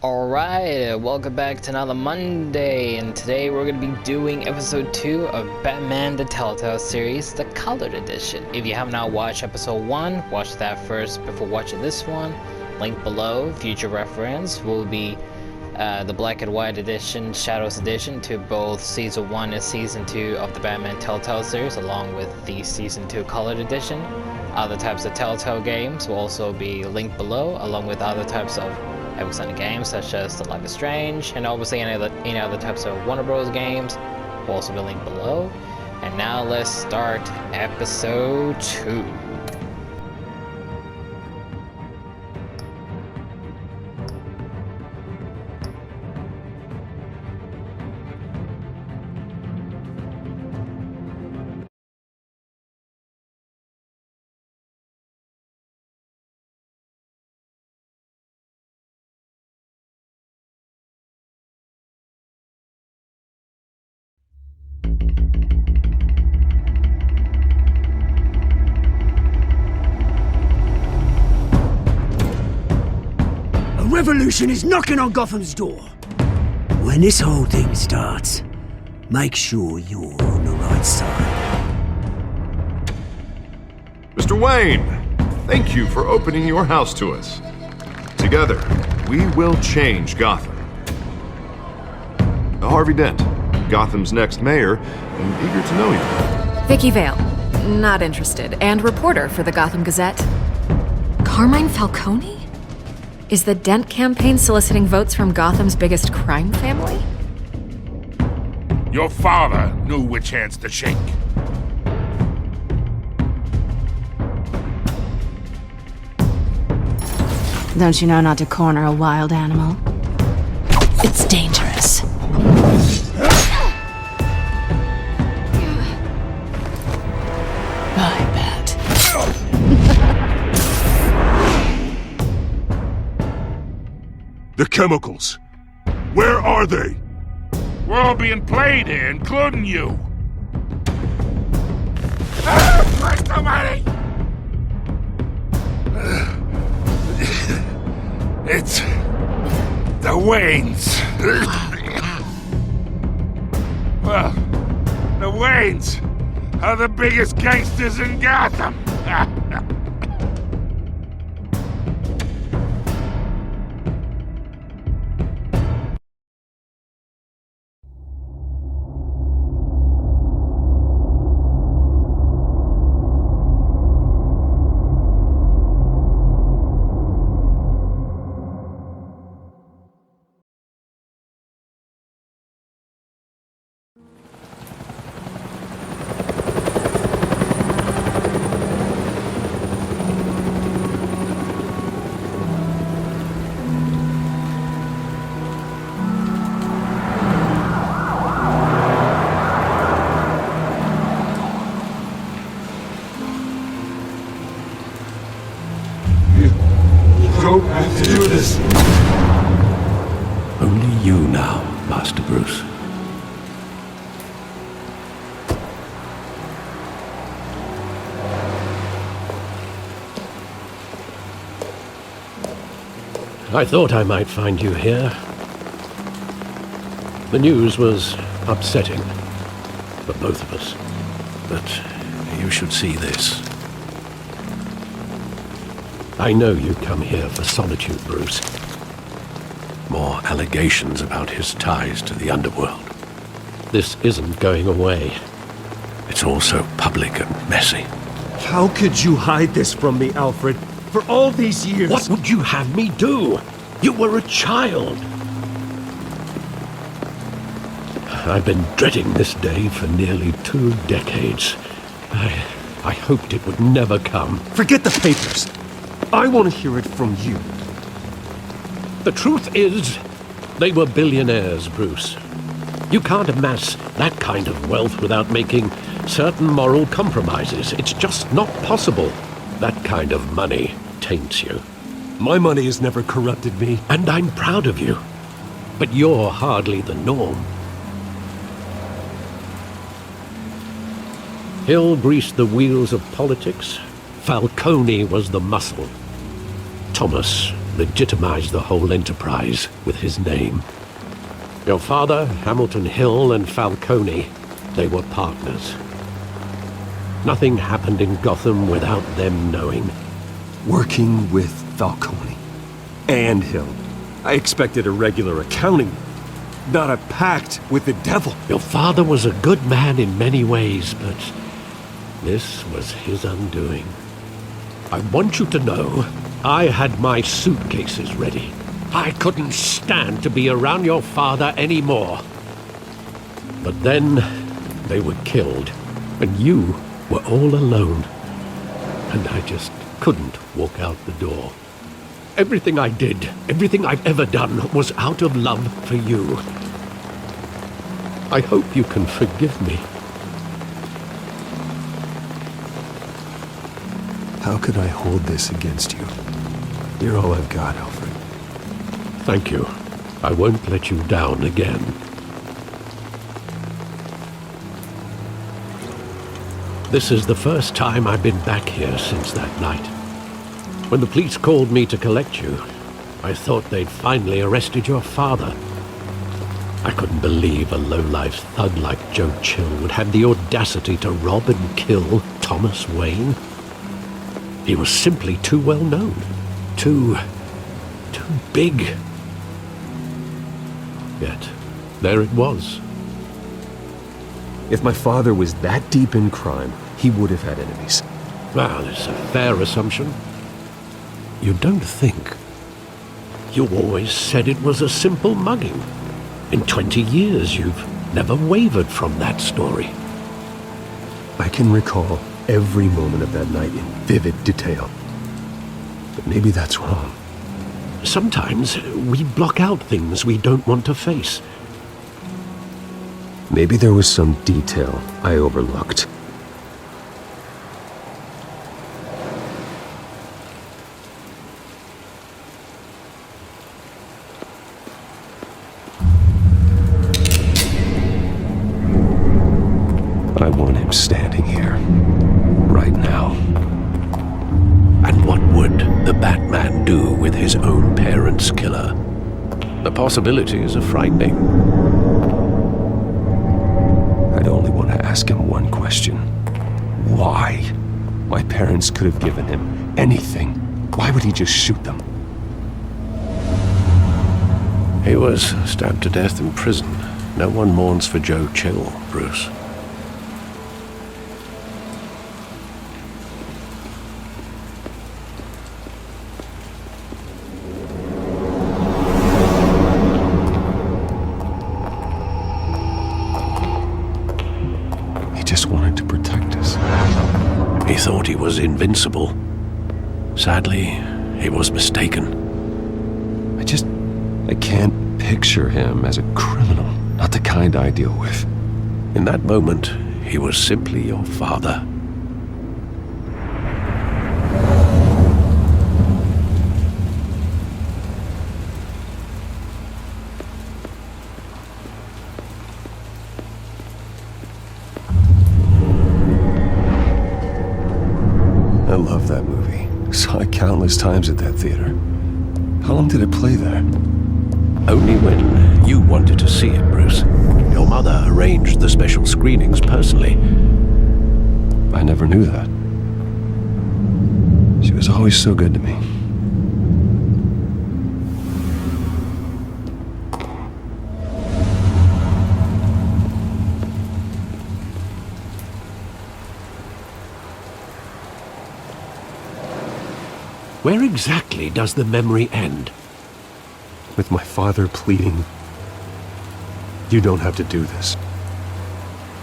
Alright, welcome back to another Monday, and today we're going to be doing episode 2 of Batman the Telltale series, the Colored Edition. If you have not watched episode 1, watch that first before watching this one. Link below, future reference, will be the Black and White Edition, Shadows Edition to both Season 1 and Season 2 of the Batman Telltale series, along with the Season 2 Colored Edition. Other types of Telltale games will also be linked below, along with other types of Episodic games such as The Life is Strange, and obviously any other types of Warner Bros. Games will also be linked below. And now let's start episode 2. Revolution is knocking on Gotham's door. When this whole thing starts, make sure you're on the right side. Mr. Wayne, thank you for opening your house to us. Together, we will change Gotham. Harvey Dent, Gotham's next mayor, and eager to know you. Vicky Vale, not interested, and reporter for the Gotham Gazette. Carmine Falcone? Is the Dent campaign soliciting votes from Gotham's biggest crime family? Your father knew which hands to shake. Don't you know not to corner a wild animal? It's dangerous. I bet. The chemicals. Where are they? We're all being played here, including you. Christ almighty! It's the Waynes. Well, the Waynes are the biggest gangsters in Gotham. Don't have to do this. Only you now, Master Bruce. I thought I might find you here. The news was upsetting for both of us. But you should see this. I know you come here for solitude, Bruce. More allegations about his ties to the underworld. This isn't going away. It's all so public and messy. How could you hide this from me, Alfred? For all these years... What would you have me do? You were a child. I've been dreading this day for nearly 2 decades. I hoped it would never come. Forget the papers. I want to hear it from you. The truth is, they were billionaires, Bruce. You can't amass that kind of wealth without making certain moral compromises. It's just not possible. That kind of money taints you. My money has never corrupted me. And I'm proud of you. But you're hardly the norm. Hill greased the wheels of politics. Falcone was the muscle. Thomas legitimized the whole enterprise with his name. Your father, Hamilton Hill, and Falcone, they were partners. Nothing happened in Gotham without them knowing. Working with Falcone and Hill. I expected a regular accounting, not a pact with the devil. Your father was a good man in many ways, but this was his undoing. I want you to know, I had my suitcases ready. I couldn't stand to be around your father anymore. But then, they were killed, and you were all alone. And I just couldn't walk out the door. Everything I did, everything I've ever done, was out of love for you. I hope you can forgive me. How could I hold this against you? You're all I've got, Alfred. Thank you. I won't let you down again. This is the first time I've been back here since that night. When the police called me to collect you, I thought they'd finally arrested your father. I couldn't believe a low-life thug like Joe Chill would have the audacity to rob and kill Thomas Wayne. He was simply too well known. Too big. Yet, there it was. If my father was that deep in crime, he would have had enemies. Well, it's a fair assumption. You don't think. You always said it was a simple mugging. In 20 years, you've never wavered from that story. I can recall every moment of that night in vivid detail. But maybe that's wrong. Sometimes we block out things we don't want to face. Maybe there was some detail I overlooked. I want him standing here, right now. And what would the Batman do with his own parents' killer? The possibilities are frightening. I'd only want to ask him one question. Why? My parents could have given him anything. Why would he just shoot them? He was stabbed to death in prison. No one mourns for Joe Chill, Bruce. Just wanted to protect us. He thought he was invincible. Sadly, he was mistaken. I can't picture him as a criminal, not the kind I deal with. In that moment, he was simply your father. I love that movie. Saw it countless times at that theater. How long did it play there? Only when you wanted to see it, Bruce. Your mother arranged the special screenings personally. I never knew that. She was always so good to me. Where exactly does the memory end? With my father pleading, "You don't have to do this."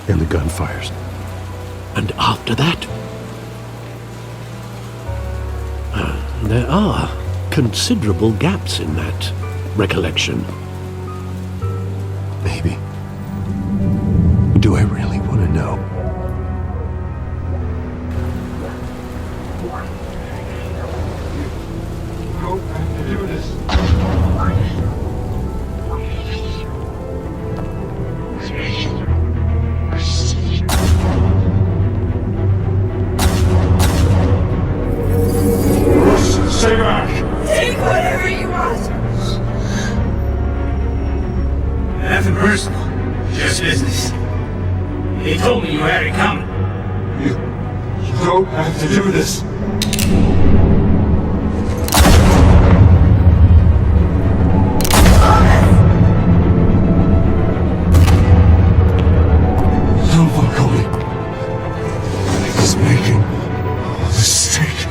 And the gun fires. And after that? There are considerable gaps in that recollection. Maybe. Do I really want to know? Stay back! Take whatever personal, just business. He told me you had it coming. You don't have to do this. No, Falcone. He's making a mistake.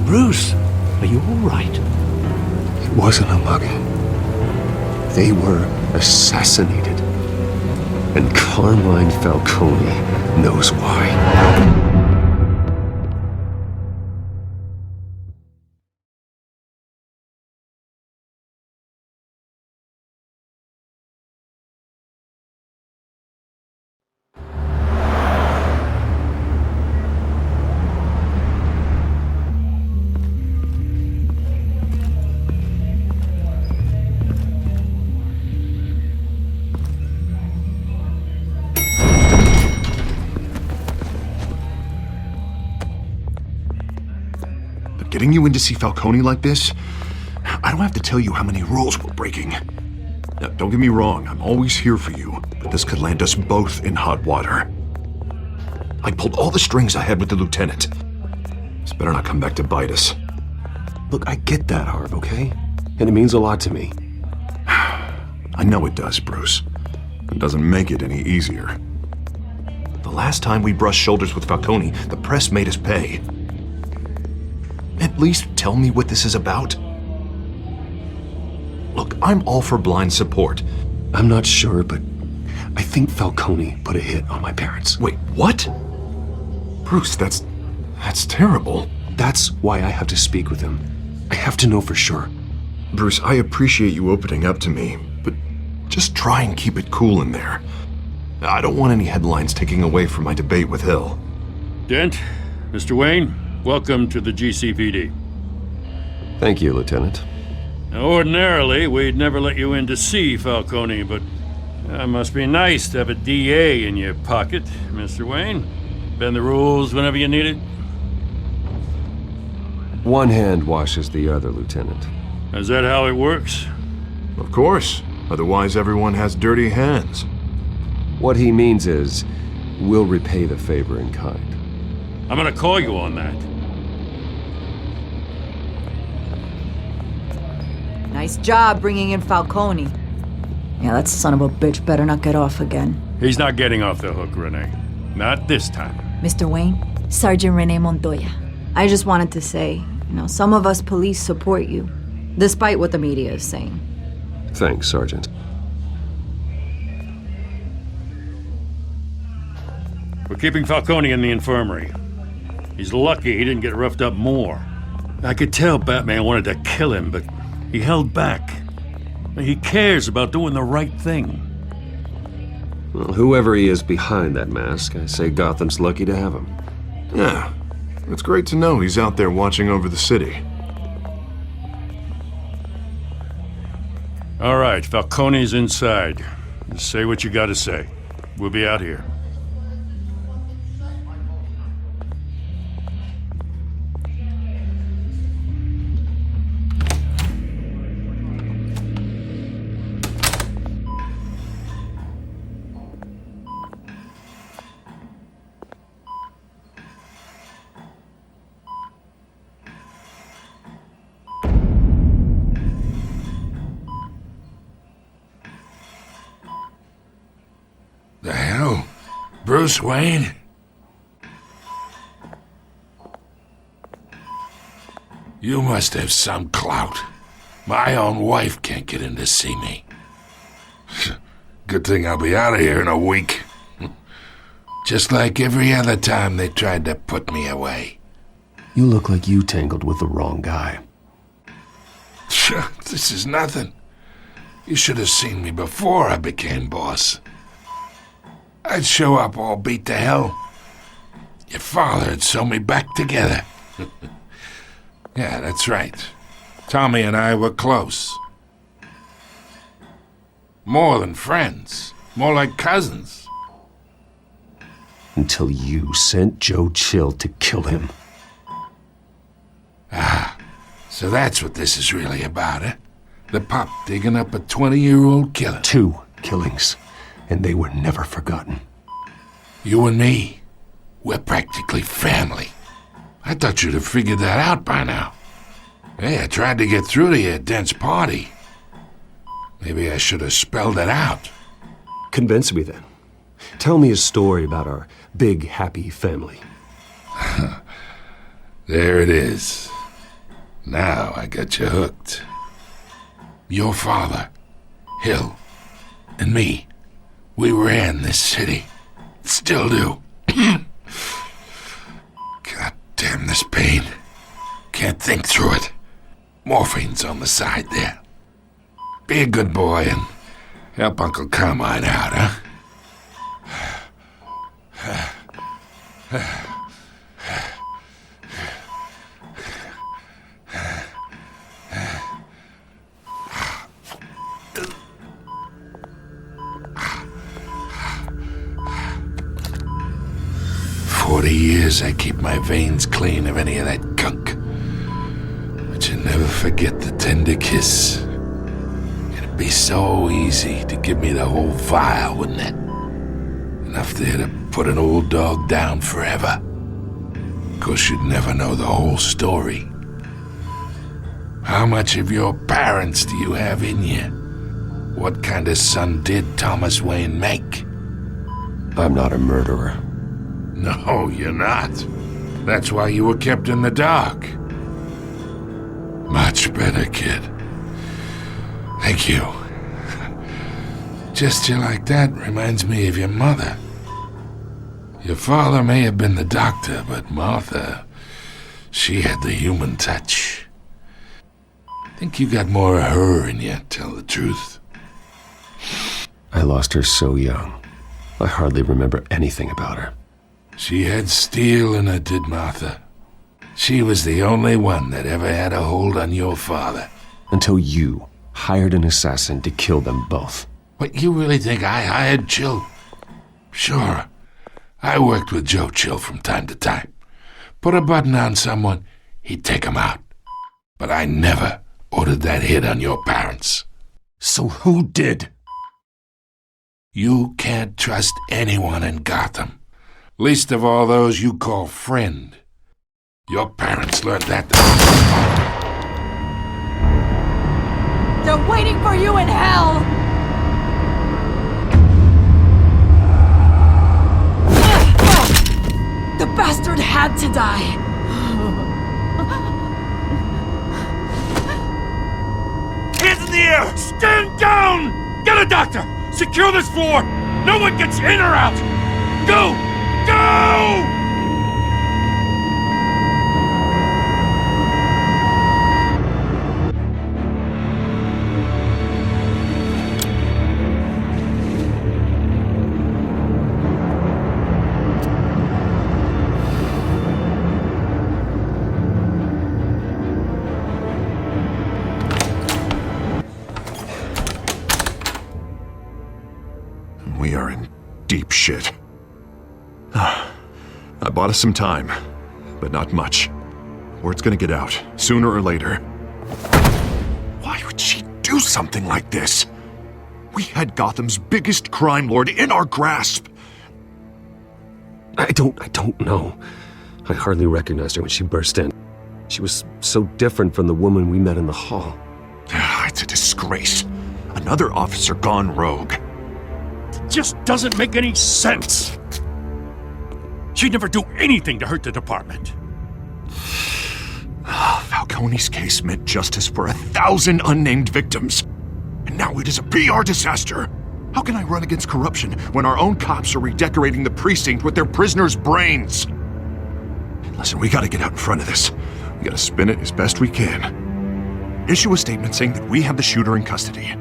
Bruce, are you all right? It wasn't a mugging. They were assassinated. And Carmine Falcone knows why. Getting you in to see Falcone like this? I don't have to tell you how many rules we're breaking. Now, don't get me wrong, I'm always here for you, but this could land us both in hot water. I pulled all the strings I had with the lieutenant. This better not come back to bite us. Look, I get that, Harv, okay? And it means a lot to me. I know it does, Bruce. It doesn't make it any easier. The last time we brushed shoulders with Falcone, the press made us pay. At least tell me what this is about. Look, I'm all for blind support. I'm not sure, but I think Falcone put a hit on my parents. Wait, what? Bruce, that's terrible. That's why I have to speak with him. I have to know for sure. Bruce, I appreciate you opening up to me, but just try and keep it cool in there. I don't want any headlines taking away from my debate with Hill. Dent, Mr. Wayne, welcome to the GCPD. Thank you, Lieutenant. Now, ordinarily, we'd never let you in to see Falcone, but it must be nice to have a DA in your pocket, Mr. Wayne. Bend the rules whenever you need it. One hand washes the other, Lieutenant. Is that how it works? Of course. Otherwise, everyone has dirty hands. What he means is, we'll repay the favor in kind. I'm gonna call you on that. Nice job bringing in Falcone. Yeah, that son of a bitch better not get off again. He's not getting off the hook, Renee. Not this time. Mr. Wayne, Sergeant Renee Montoya. I just wanted to say, some of us police support you, despite what the media is saying. Thanks, Sergeant. We're keeping Falcone in the infirmary. He's lucky he didn't get roughed up more. I could tell Batman wanted to kill him, but he held back. He cares about doing the right thing. Well, whoever he is behind that mask, I say Gotham's lucky to have him. Yeah, it's great to know he's out there watching over the city. All right, Falcone's inside. Just say what you gotta say. We'll be out here. The hell? Bruce Wayne? You must have some clout. My own wife can't get in to see me. Good thing I'll be out of here in a week. Just like every other time they tried to put me away. You look like you tangled with the wrong guy. This is nothing. You should have seen me before I became boss. I'd show up all beat to hell. Your father had sew me back together. Yeah, that's right. Tommy and I were close. More than friends. More like cousins. Until you sent Joe Chill to kill him. So that's what this is really about, eh? The pup digging up a 20-year-old killer. 2 killings, and they were never forgotten. You and me, we're practically family. I thought you'd have figured that out by now. Hey, I tried to get through to your dense party. Maybe I should have spelled it out. Convince me then. Tell me a story about our big, happy family. There it is. Now I got you hooked. Your father, Hill, and me, we ran this city. Still do. God damn this pain. Can't think through it. Morphine's on the side there. Be a good boy and help Uncle Carmine out, huh? 40 years I keep my veins clean of any of that gunk. But you never forget the tender kiss. It'd be so easy to give me the whole vial, wouldn't it? Enough there to put an old dog down forever. Of course, you'd never know the whole story. How much of your parents do you have in you? What kind of son did Thomas Wayne make? I'm not a murderer. No, you're not. That's why you were kept in the dark. Much better, kid. Thank you. Gesture like that reminds me of your mother. Your father may have been the doctor, but Martha, she had the human touch. I think you got more of her in you, tell the truth. I lost her so young. I hardly remember anything about her. She had steel in her, did Martha. She was the only one that ever had a hold on your father. Until you hired an assassin to kill them both. What, you really think I hired Chill? Sure. I worked with Joe Chill from time to time. Put a button on someone, he'd take him out. But I never ordered that hit on your parents. So who did? You can't trust anyone in Gotham. Least of all those you call friend. Your parents learned that. They're waiting for you in hell! The bastard had to die! Hands in the air! Stand down! Get a doctor! Secure this floor! No one gets in or out! Go! Go! We are in deep shit. I bought us some time, but not much. Word's gonna get out, sooner or later. Why would she do something like this? We had Gotham's biggest crime lord in our grasp. I don't know. I hardly recognized her when she burst in. She was so different from the woman we met in the hall. It's a disgrace. Another officer gone rogue. It just doesn't make any sense. She'd never do anything to hurt the department. Falcone's case meant justice for 1,000 unnamed victims. And now it is a PR disaster. How can I run against corruption when our own cops are redecorating the precinct with their prisoners' brains? Listen, we gotta get out in front of this. We gotta spin it as best we can. Issue a statement saying that we have the shooter in custody.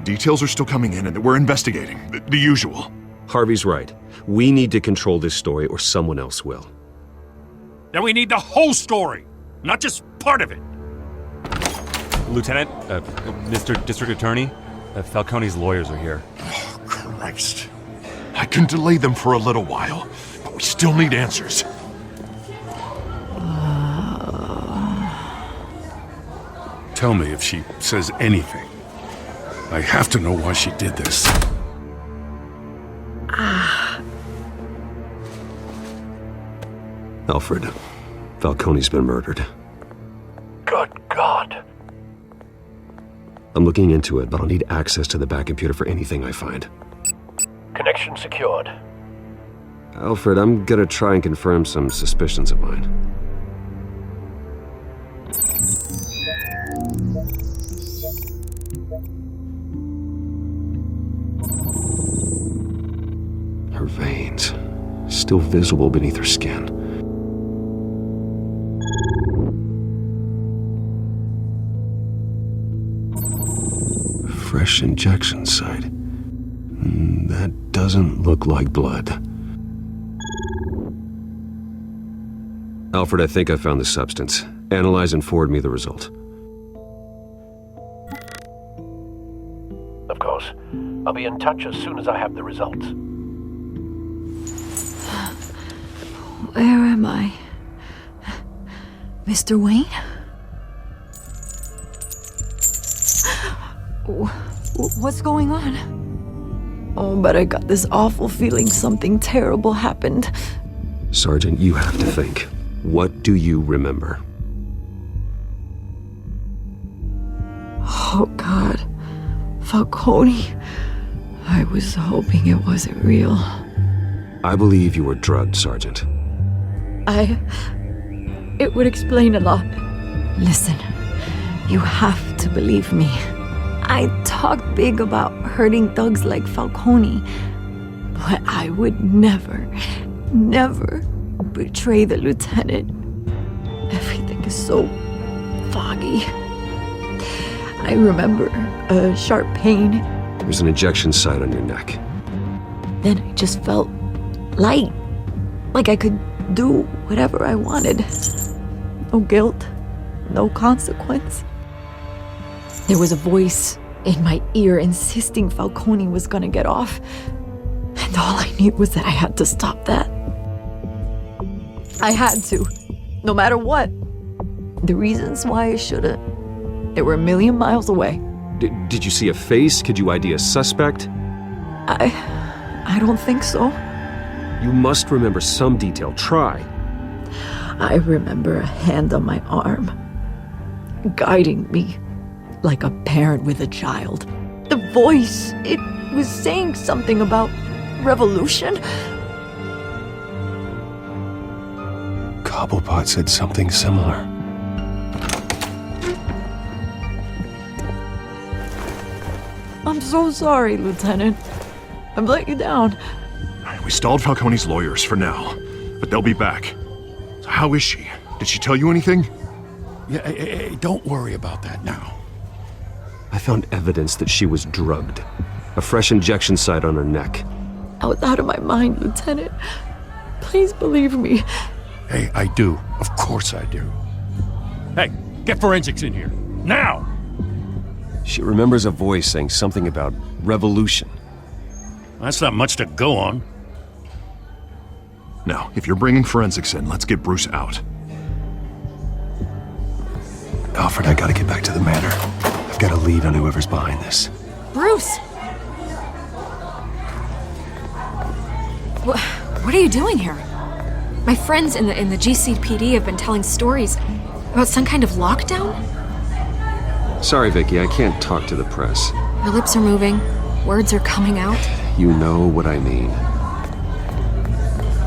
Details are still coming in and that we're investigating. The usual. Harvey's right. We need to control this story or someone else will. Then we need the whole story, not just part of it. Lieutenant, Mr. District Attorney, Falcone's lawyers are here. Oh, Christ. I can delay them for a little while, but we still need answers. Tell me if she says anything. I have to know why she did this. Alfred, Falcone's been murdered. Good God. I'm looking into it, but I'll need access to the back computer for anything I find. Connection secured. Alfred, I'm gonna try and confirm some suspicions of mine. Her veins, still visible beneath her skin. Fresh injection site. That doesn't look like blood. Alfred, I think I found the substance. Analyze and forward me the result. Of course. I'll be in touch as soon as I have the results. Where am I? Mr. Wayne? What's going on? Oh, but I got this awful feeling something terrible happened. Sergeant, you have to think. What do you remember? Oh, God. Falcone. I was hoping it wasn't real. I believe you were drugged, Sergeant. It would explain a lot. Listen, you have to believe me. I talked big about hurting thugs like Falcone, but I would never betray the lieutenant. Everything is so foggy. I remember a sharp pain. There's an injection site on your neck. Then I just felt light, like I could do whatever I wanted. No guilt, no consequence. There was a voice in my ear insisting Falcone was gonna get off. And all I knew was that I had to stop that. I had to, no matter what. The reasons why I shouldn't, they were a million miles away. Did you see a face? Could you ID a suspect? I don't think so. You must remember some detail. Try. I remember a hand on my arm, guiding me like a parent with a child. The voice, it was saying something about revolution. Cobblepot said something similar. I'm so sorry, Lieutenant. I've let you down. We stalled Falcone's lawyers for now, but they'll be back. So how is she? Did she tell you anything? Yeah, hey, don't worry about that now. I found evidence that she was drugged. A fresh injection site on her neck. I was out of my mind, Lieutenant. Please believe me. Hey, I do. Of course I do. Hey, get forensics in here. Now! She remembers a voice saying something about revolution. That's not much to go on. Now, if you're bringing forensics in, let's get Bruce out. Alfred, I gotta get back to the manor. I've got a lead on whoever's behind this. Bruce! What are you doing here? My friends in the GCPD have been telling stories about some kind of lockdown? Sorry, Vicky, I can't talk to the press. Your lips are moving. Words are coming out. You know what I mean.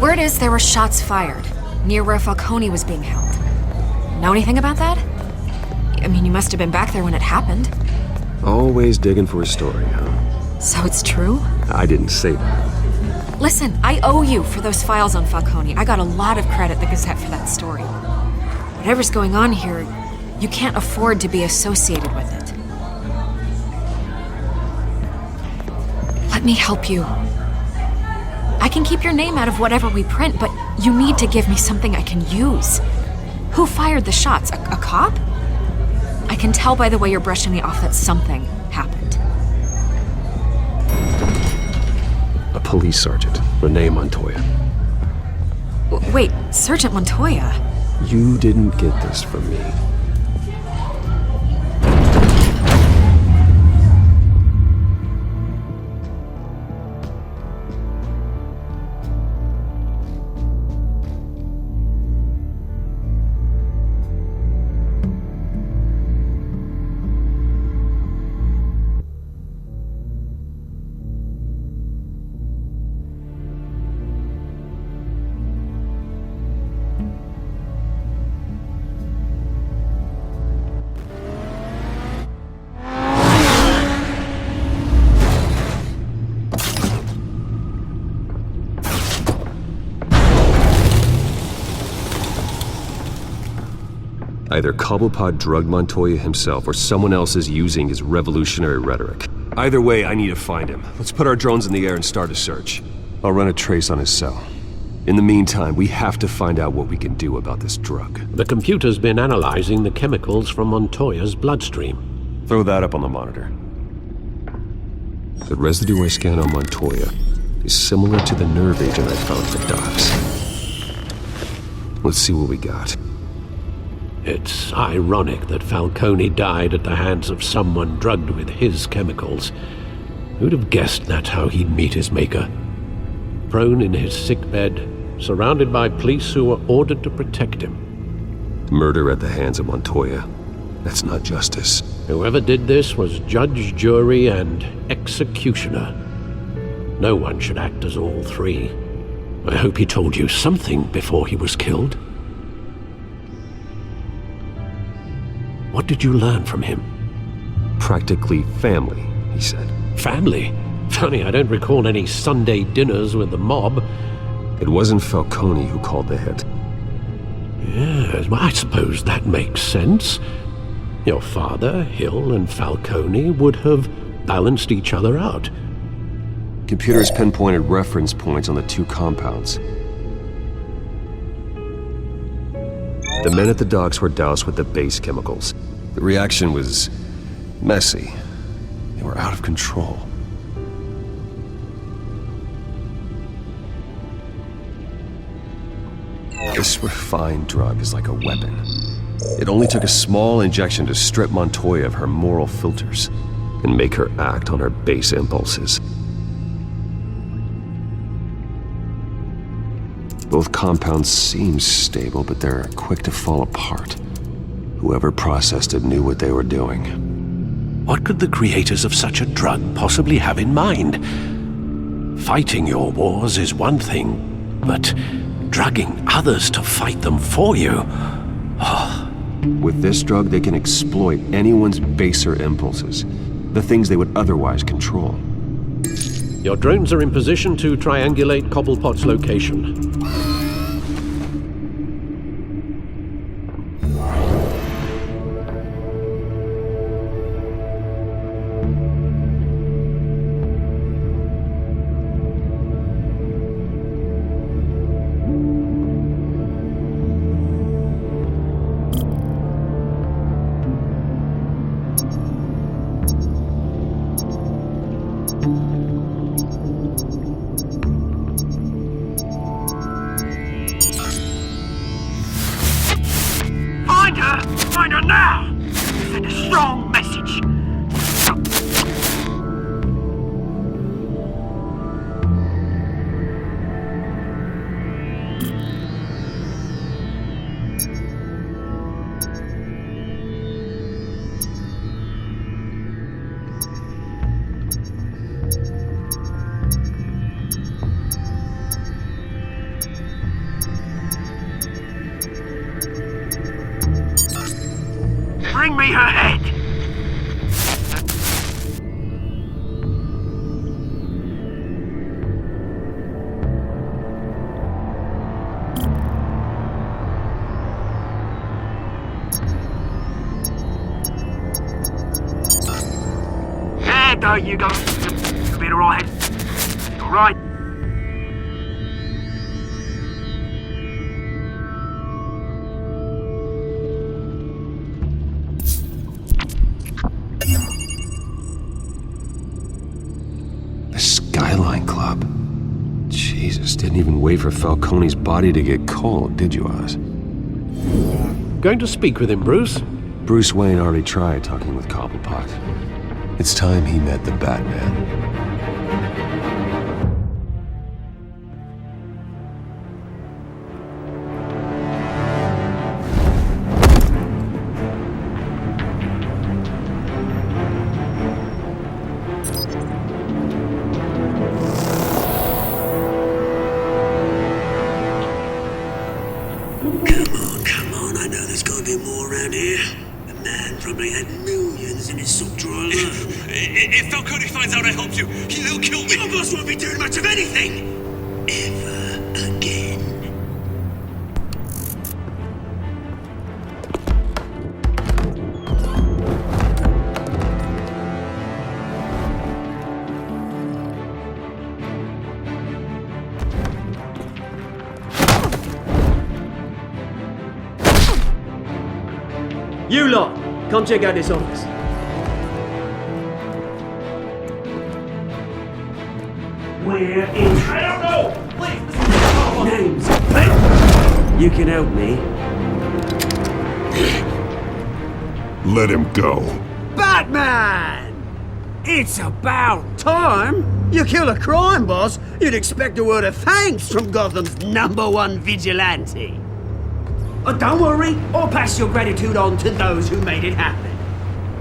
Word is there were shots fired near where Falcone was being held. Know anything about that? I mean, you must have been back there when it happened. Always digging for a story, huh? So it's true? I didn't say that. Listen, I owe you for those files on Falcone. I got a lot of credit at the Gazette for that story. Whatever's going on here, you can't afford to be associated with it. Let me help you. I can keep your name out of whatever we print, but you need to give me something I can use. Who fired the shots? A cop? I can tell by the way you're brushing me off that something happened. A police sergeant, Renee Montoya. Wait, Sergeant Montoya? You didn't get this from me. Either Cobblepot drugged Montoya himself, or someone else is using his revolutionary rhetoric. Either way, I need to find him. Let's put our drones in the air and start a search. I'll run a trace on his cell. In the meantime, we have to find out what we can do about this drug. The computer's been analyzing the chemicals from Montoya's bloodstream. Throw that up on the monitor. The residue I scan on Montoya is similar to the nerve agent I found for Docs. Let's see what we got. It's ironic that Falcone died at the hands of someone drugged with his chemicals. Who'd have guessed that's how he'd meet his maker? Prone in his sickbed, surrounded by police who were ordered to protect him. Murder at the hands of Montoya. That's not justice. Whoever did this was judge, jury, and executioner. No one should act as all three. I hope he told you something before he was killed. What did you learn from him? Practically family, he said. Family? Funny, I don't recall any Sunday dinners with the mob. It wasn't Falcone who called the hit. Yes, well, I suppose that makes sense. Your father, Hill, and Falcone would have balanced each other out. Computers pinpointed reference points on the two compounds. The men at the docks were doused with the base chemicals. The reaction was messy. They were out of control. This refined drug is like a weapon. It only took a small injection to strip Montoya of her moral filters and make her act on her base impulses. Both compounds seem stable, but they're quick to fall apart. Whoever processed it knew what they were doing. What could the creators of such a drug possibly have in mind? Fighting your wars is one thing, but drugging others to fight them for you? Oh. With this drug, they can exploit anyone's baser impulses, the things they would otherwise control. Your drones are in position to triangulate Cobblepot's location. Find her now! Send a strong message! Bring me her head! No, you go. You'll be alright. Alright. The Skyline Club. Jesus, didn't even wait for Falcone's body to get cold, did you, Oz? Going to speak with him, Bruce? Bruce Wayne already tried talking with Cobblepot. It's time he met the Batman. Come on, I know there's gotta be more around here. The man probably had millions in his sock drawer alone. If Falcone finds out I helped you, he'll kill me. Your boss won't be doing much of anything! Ever again. You lot, come check out this office. We're in. I don't know! Please, Names. You can help me. Let him go. Batman! It's about time! You kill a crime boss, you'd expect a word of thanks from Gotham's #1 vigilante. Don't worry, I'll pass your gratitude on to those who made it happen.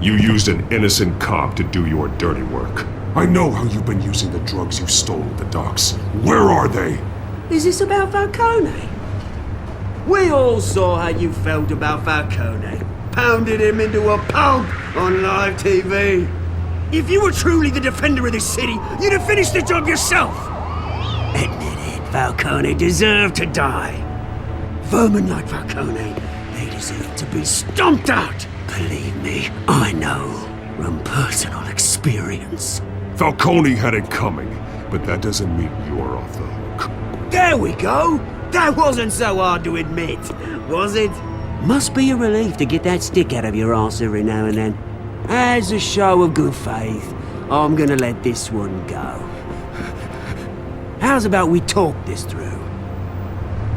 You used an innocent cop to do your dirty work. I know how you've been using the drugs you stole at the docks. Where are they? Is this about Falcone? We all saw how you felt about Falcone. Pounded him into a pulp on live TV. If you were truly the defender of this city, you'd have finished the job yourself. Admit it, Falcone deserved to die. Vermin like Falcone, they deserve to be stomped out. Believe me, I know from personal experience. Falcone had it coming, but that doesn't mean you're off the hook. There we go! That wasn't so hard to admit, was it? Must be a relief to get that stick out of your arse every now and then. As a show of good faith, I'm gonna let this one go. How's about we talk this through?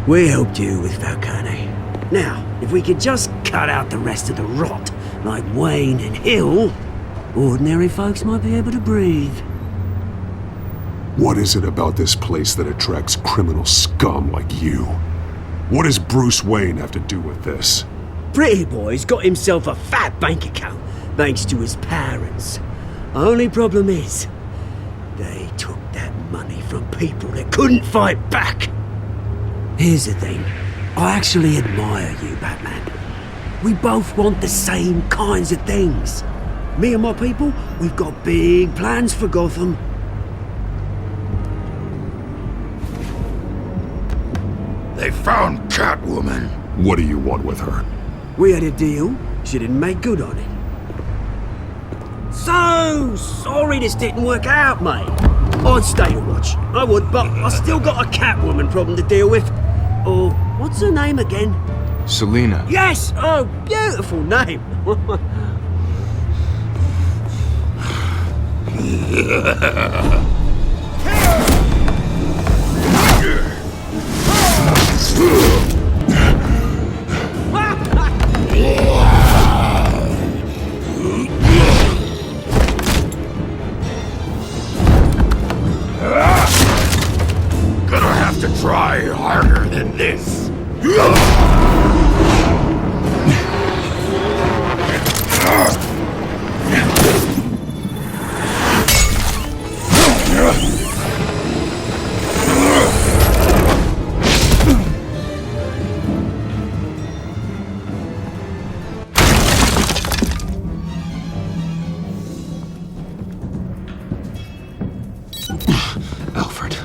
We helped you with Falcone. Now, if we could just cut out the rest of the rot, like Wayne and Hill, ordinary folks might be able to breathe. What is it about this place that attracts criminal scum like you? What does Bruce Wayne have to do with this? Pretty Boy's got himself a fat bank account, thanks to his parents. Only problem is, they took that money from people that couldn't fight back. Here's the thing, I actually admire you, Batman. We both want the same kinds of things. Me and my people, we've got big plans for Gotham. They found Catwoman. What do you want with her? We had a deal, she didn't make good on it. So sorry this didn't work out, mate. I'd stay to watch, I would, but I still got a Catwoman problem to deal with. Oh, what's her name again? Selina. Yes! Oh, beautiful name. Gonna have to try harder than this. Alfred,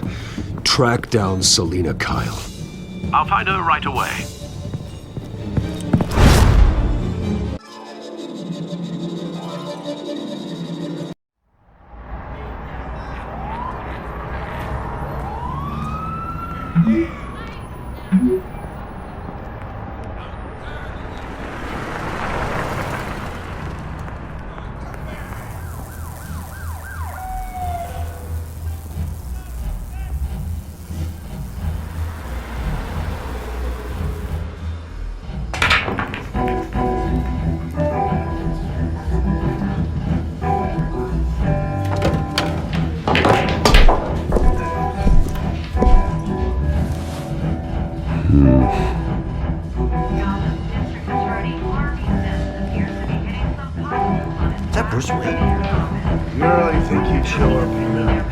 track down Selina Kyle. I'll find her right away. Is that Bruce Wayne? You really think he'd show up here?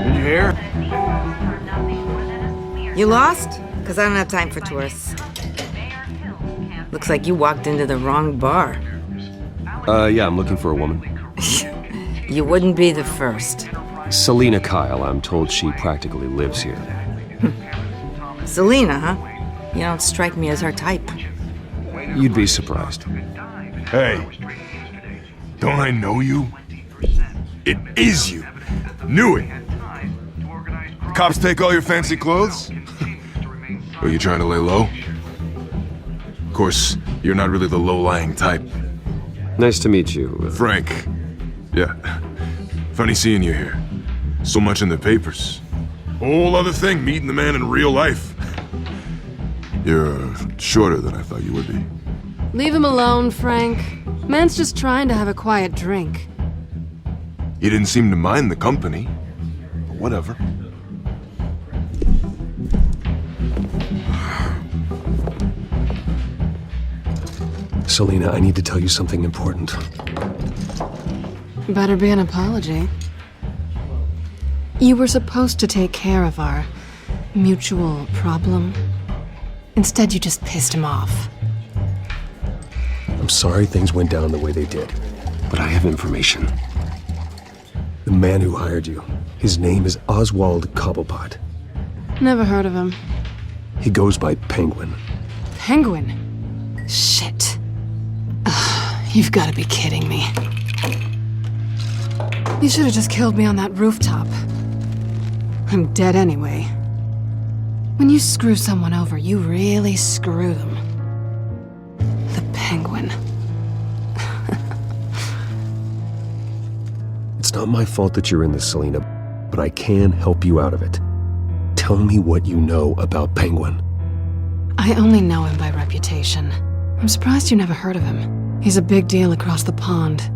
Did you hear? You lost? Because I don't have time for tourists. Looks like you walked into the wrong bar. Yeah, I'm looking for a woman. You wouldn't be the first. Selina Kyle, I'm told she practically lives here. Selina, huh? You don't strike me as her type. You'd be surprised. Hey, don't I know you? It is you. Knew it. The cops take all your fancy clothes? Are you trying to lay low? Of course, you're not really the low-lying type. Nice to meet you. Frank. Yeah. Funny seeing you here. So much in the papers. Whole other thing, meeting the man in real life. You're shorter than I thought you would be. Leave him alone, Frank. Man's just trying to have a quiet drink. You didn't seem to mind the company. But whatever. Selina, I need to tell you something important. Better be an apology. You were supposed to take care of our mutual problem. Instead, you just pissed him off. I'm sorry things went down the way they did, but I have information. The man who hired you, his name is Oswald Cobblepot. Never heard of him. He goes by Penguin. Penguin? Shit. You've got to be kidding me. You should have just killed me on that rooftop. I'm dead anyway. When you screw someone over, you really screw them. The Penguin. It's not my fault that you're in this, Selina, but I can help you out of it. Tell me what you know about Penguin. I only know him by reputation. I'm surprised you never heard of him. He's a big deal across the pond.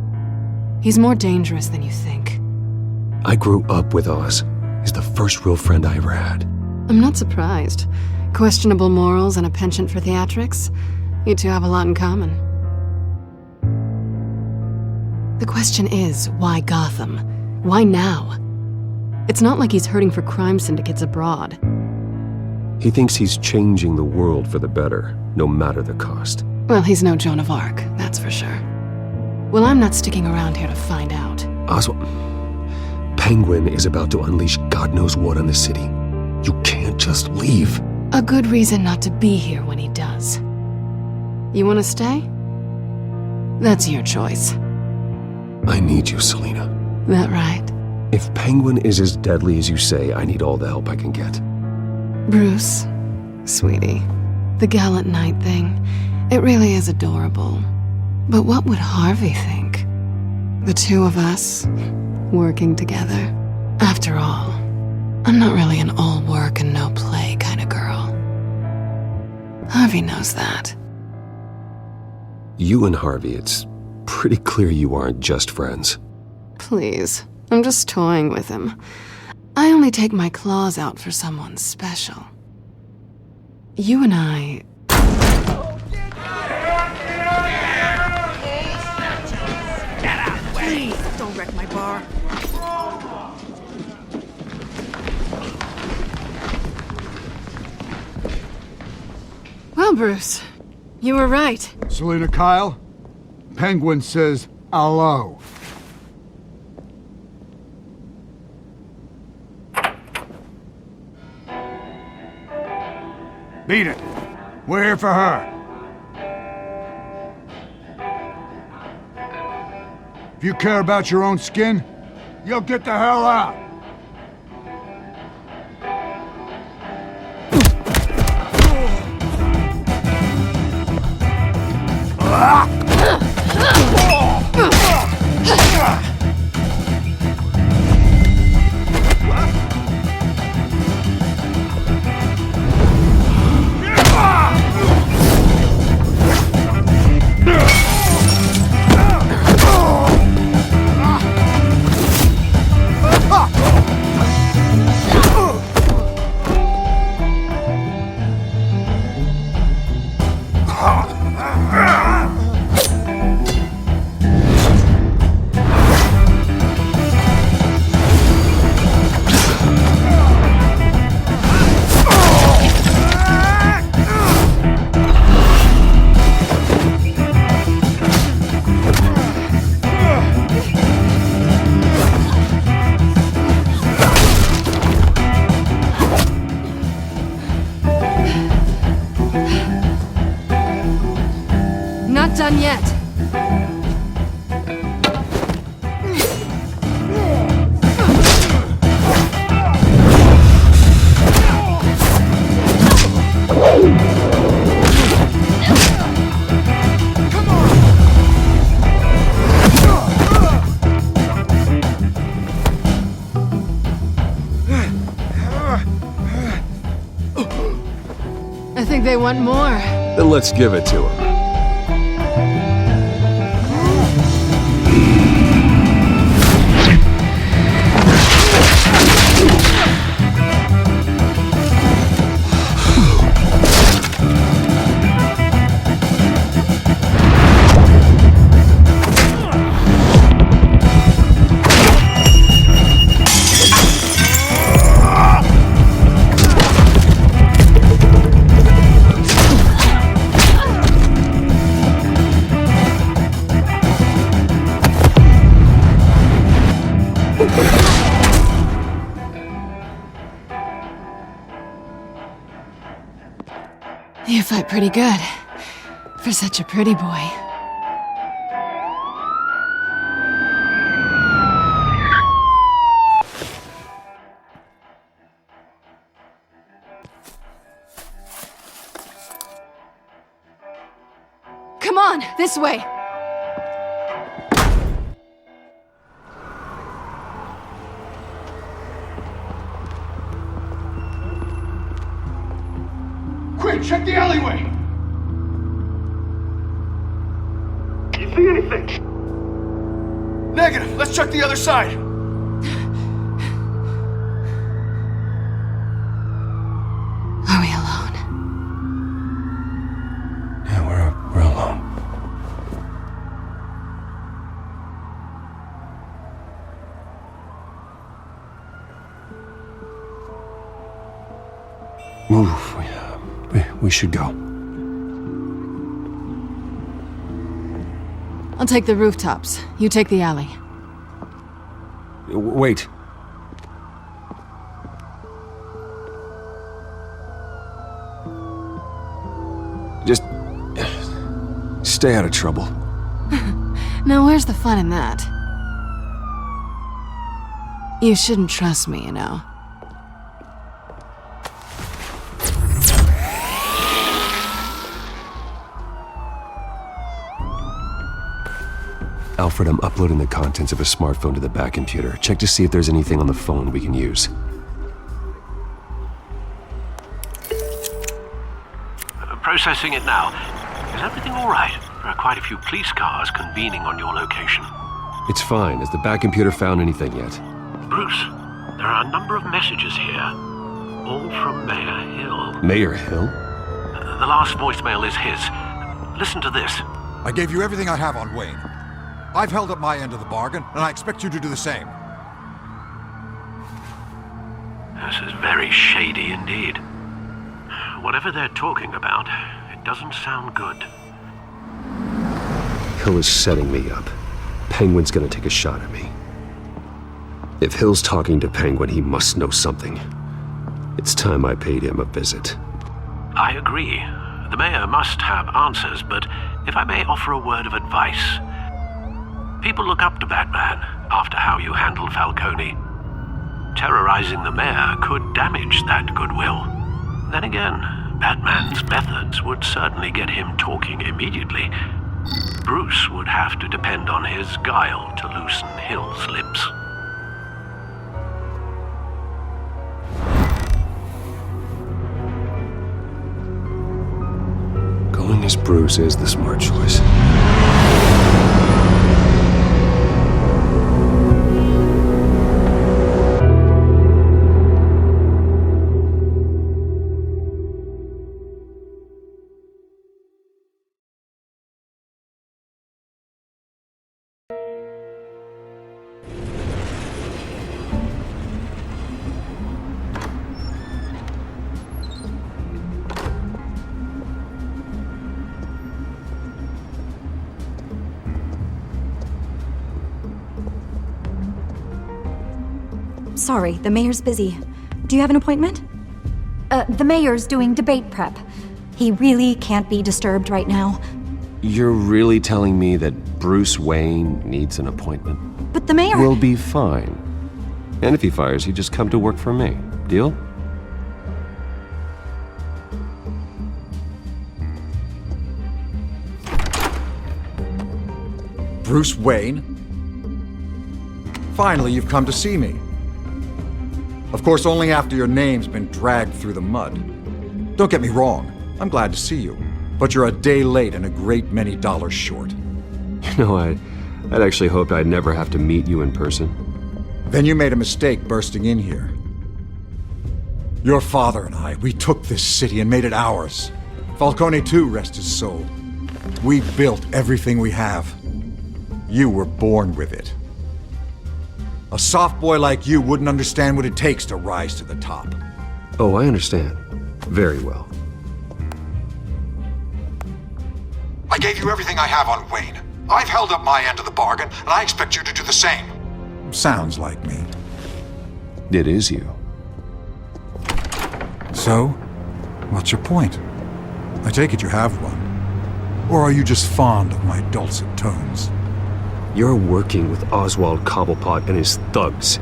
He's more dangerous than you think. I grew up with Oz. He's the first real friend I ever had. I'm not surprised. Questionable morals and a penchant for theatrics. You two have a lot in common. The question is, why Gotham? Why now? It's not like he's hurting for crime syndicates abroad. He thinks he's changing the world for the better, no matter the cost. Well, he's no Joan of Arc, that's for sure. Well, I'm not sticking around here to find out. Oswald, Penguin is about to unleash God knows what on the city. You can't just leave. A good reason not to be here when he does. You want to stay? That's your choice. I need you, Selina. That right? If Penguin is as deadly as you say, I need all the help I can get. Bruce, sweetie, the gallant knight thing, it really is adorable. But what would Harvey think? The two of us, working together. After all, I'm not really an all work and no play kind of girl. Harvey knows that. You and Harvey, it's pretty clear you aren't just friends. Please, I'm just toying with him. I only take my claws out for someone special. You and I... Please, don't wreck my bar. Well, Bruce, you were right. Selina Kyle, Penguin says hello. Beat it. We're here for her. If you care about your own skin, you'll get the hell out. Not done yet. I think they want more. Then let's give it to them. You fight pretty good. For such a pretty boy. Come on, this way! Quick, check the alleyway! You see anything? Negative. Let's check the other side. Are we alone? Yeah, we're alone. Move. We should go. I'll take the rooftops. You take the alley. Wait. Just stay out of trouble. Now where's the fun in that? You shouldn't trust me, you know. Alfred, I'm uploading the contents of a smartphone to the back computer. Check to see if there's anything on the phone we can use. Processing it now. Is everything all right? There are quite a few police cars convening on your location. It's fine. Has the back computer found anything yet? Bruce, there are a number of messages here. All from Mayor Hill. Mayor Hill? The last voicemail is his. Listen to this. I gave you everything I have on Wayne. I've held up my end of the bargain, and I expect you to do the same. This is very shady indeed. Whatever they're talking about, it doesn't sound good. Hill is setting me up. Penguin's gonna take a shot at me. If Hill's talking to Penguin, he must know something. It's time I paid him a visit. I agree. The mayor must have answers, but if I may offer a word of advice, People look up to Batman after how you handled Falcone. Terrorizing the mayor could damage that goodwill. Then again, Batman's methods would certainly get him talking immediately. Bruce would have to depend on his guile to loosen Hill's lips. Going as Bruce is the smart choice. Sorry, the mayor's busy. Do you have an appointment? The mayor's doing debate prep. He really can't be disturbed right now. You're really telling me that Bruce Wayne needs an appointment? But the mayor... We'll be fine. And if he fires, you just come to work for me. Deal? Bruce Wayne? Finally, you've come to see me. Of course, only after your name's been dragged through the mud. Don't get me wrong, I'm glad to see you. But you're a day late and a great many dollars short. You know, I'd actually hoped I'd never have to meet you in person. Then you made a mistake bursting in here. Your father and I, we took this city and made it ours. Falcone too, rest his soul. We built everything we have. You were born with it. A soft boy like you wouldn't understand what it takes to rise to the top. Oh, I understand. Very well. I gave you everything I have on Wayne. I've held up my end of the bargain, and I expect you to do the same. Sounds like me. It is you. So, what's your point? I take it you have one. Or are you just fond of my dulcet tones? You're working with Oswald Cobblepot and his thugs.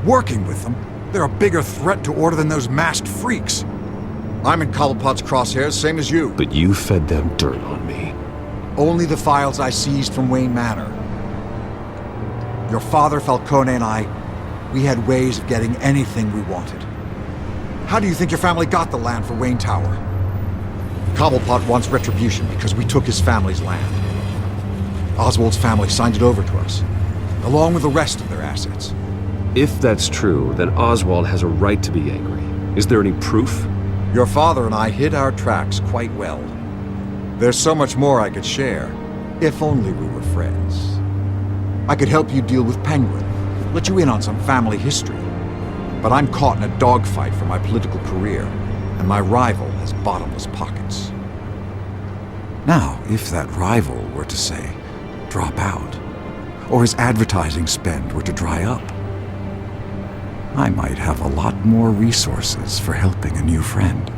Working with them? They're a bigger threat to order than those masked freaks. I'm in Cobblepot's crosshairs, same as you. But you fed them dirt on me. Only the files I seized from Wayne Manor. Your father, Falcone, and I, we had ways of getting anything we wanted. How do you think your family got the land for Wayne Tower? Cobblepot wants retribution because we took his family's land. Oswald's family signed it over to us, along with the rest of their assets. If that's true, then Oswald has a right to be angry. Is there any proof? Your father and I hid our tracks quite well. There's so much more I could share, if only we were friends. I could help you deal with Penguin, let you in on some family history. But I'm caught in a dogfight for my political career, and my rival has bottomless pockets. Now, if that rival were to say, drop out, or his advertising spend were to dry up, I might have a lot more resources for helping a new friend.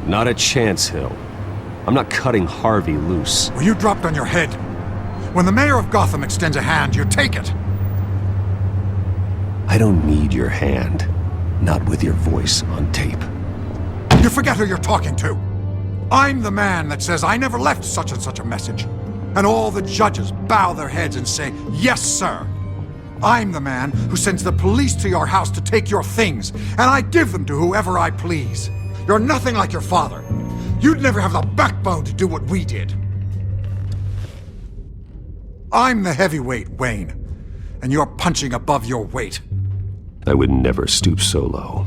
Not a chance, Hill. I'm not cutting Harvey loose. Well, you dropped on your head. When the mayor of Gotham extends a hand, you take it. I don't need your hand. Not with your voice on tape. You forget who you're talking to. I'm the man that says I never left such and such a message. And all the judges bow their heads and say, yes, sir. I'm the man who sends the police to your house to take your things, and I give them to whoever I please. You're nothing like your father. You'd never have the backbone to do what we did. I'm the heavyweight, Wayne, and you're punching above your weight. I would never stoop so low.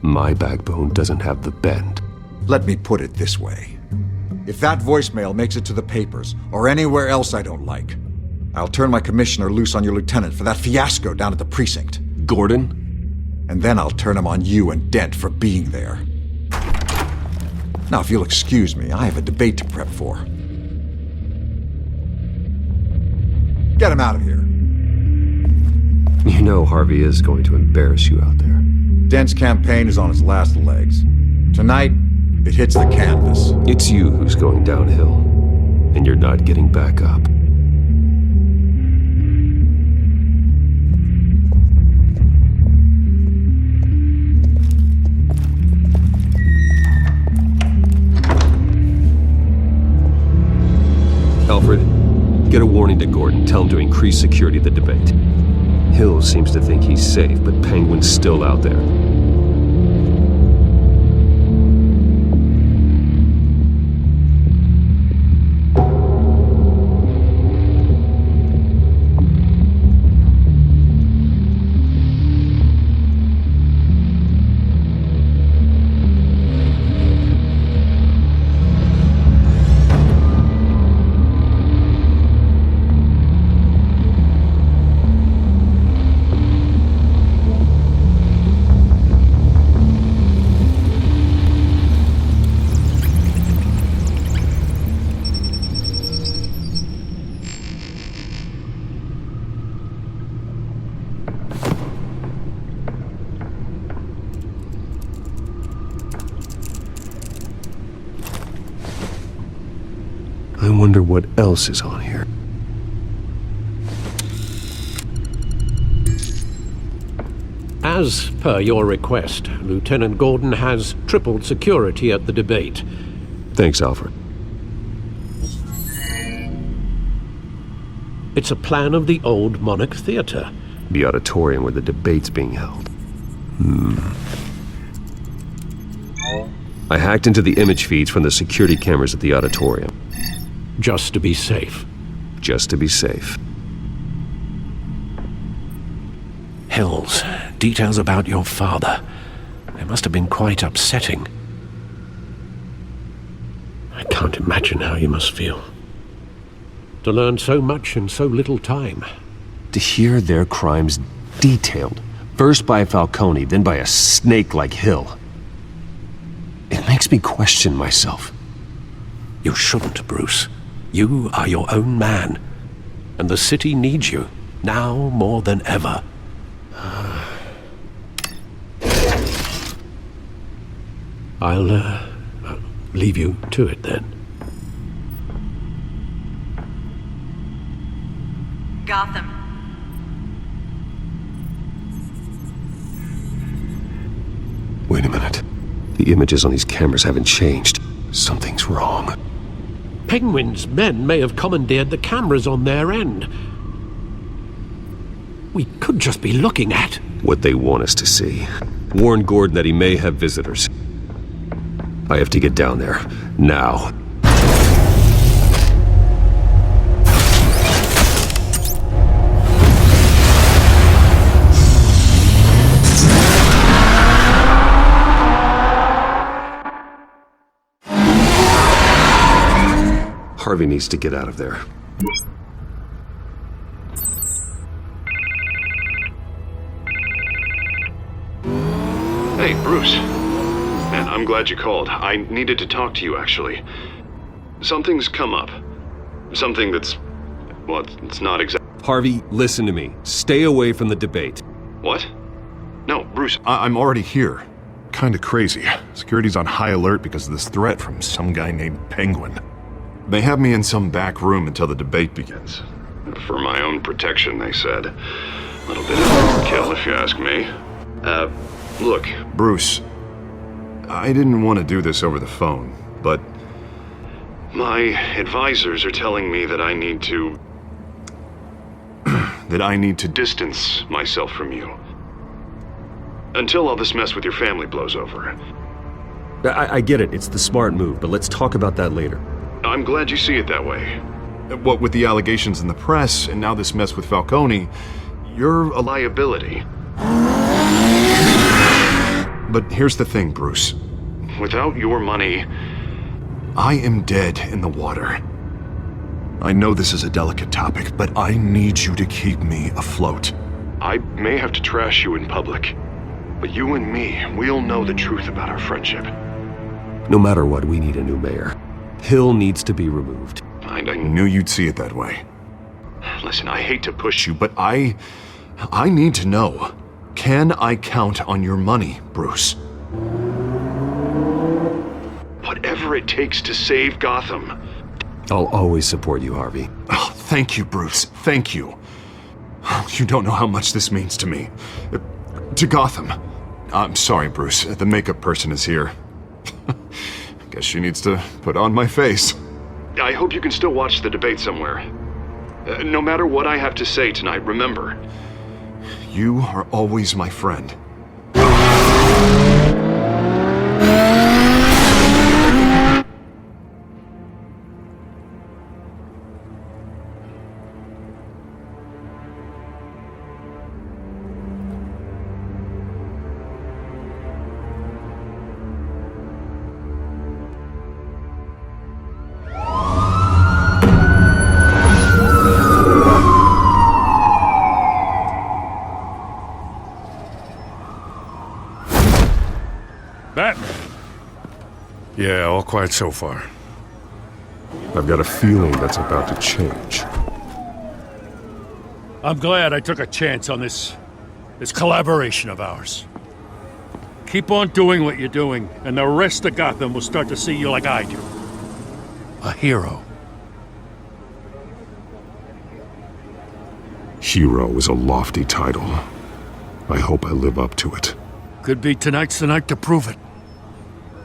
My backbone doesn't have the bend. Let me put it this way. If that voicemail makes it to the papers, or anywhere else I don't like, I'll turn my commissioner loose on your lieutenant for that fiasco down at the precinct. Gordon? And then I'll turn him on you and Dent for being there. Now, if you'll excuse me, I have a debate to prep for. Get him out of here. You know Harvey is going to embarrass you out there. Dent's campaign is on its last legs. Tonight, it hits the canvas. It's you who's going downhill, and you're not getting back up. warning to Gordon. Tell him to increase security at the debate. Hill seems to think he's safe, but Penguin's still out there. I wonder what else is on here. As per your request, Lieutenant Gordon has tripled security at the debate. Thanks, Alfred. It's a plan of the old Monarch Theater. The auditorium where the debate's being held. I hacked into the image feeds from the security cameras at the auditorium. Just to be safe. Just to be safe. Hills, details about your father. They must have been quite upsetting. I can't imagine how you must feel. To learn so much in so little time. To hear their crimes detailed, first by Falcone, then by a snake like Hill. It makes me question myself. You shouldn't, Bruce. You are your own man. And the city needs you, now more than ever. I'll leave you to it then. Gotham. Wait a minute. The images on these cameras haven't changed. Something's wrong. Penguin's men may have commandeered the cameras on their end. We could just be looking at what they want us to see. Warn Gordon that he may have visitors. I have to get down there. Now. Harvey needs to get out of there. Hey, Bruce. Man, I'm glad you called. I needed to talk to you, actually. Something's come up. Something that's... well, it's not exactly... Harvey, listen to me. Stay away from the debate. What? No, Bruce, I'm already here. Kinda crazy. Security's on high alert because of this threat from some guy named Penguin. They have me in some back room until the debate begins. For my own protection, they said. A little bit of overkill, if you ask me. Look, Bruce, I didn't want to do this over the phone, but my advisors are telling me that I need to... that I need to distance myself from you. Until all this mess with your family blows over. I get it. It's the smart move, but let's talk about that later. I'm glad you see it that way. What with the allegations in the press, and now this mess with Falcone, you're a liability. But here's the thing, Bruce. Without your money, I am dead in the water. I know this is a delicate topic, but I need you to keep me afloat. I may have to trash you in public, but you and me, we'll know the truth about our friendship. No matter what, we need a new mayor. Hill needs to be removed. I knew you'd see it that way. Listen, I hate to push you, but I need to know. Can I count on your money, Bruce? Whatever it takes to save Gotham. I'll always support you, Harvey. Oh, thank you, Bruce. Thank you. You don't know how much this means to me. To Gotham. I'm sorry, Bruce. The makeup person is here. Guess she needs to put on my face. I hope you can still watch the debate somewhere. No matter what I have to say tonight, remember, you are always my friend. Batman! Yeah, all quiet so far. I've got a feeling that's about to change. I'm glad I took a chance on this collaboration of ours. Keep on doing what you're doing, and the rest of Gotham will start to see you like I do. A hero. Hero is a lofty title. I hope I live up to it. Could be tonight's the night to prove it.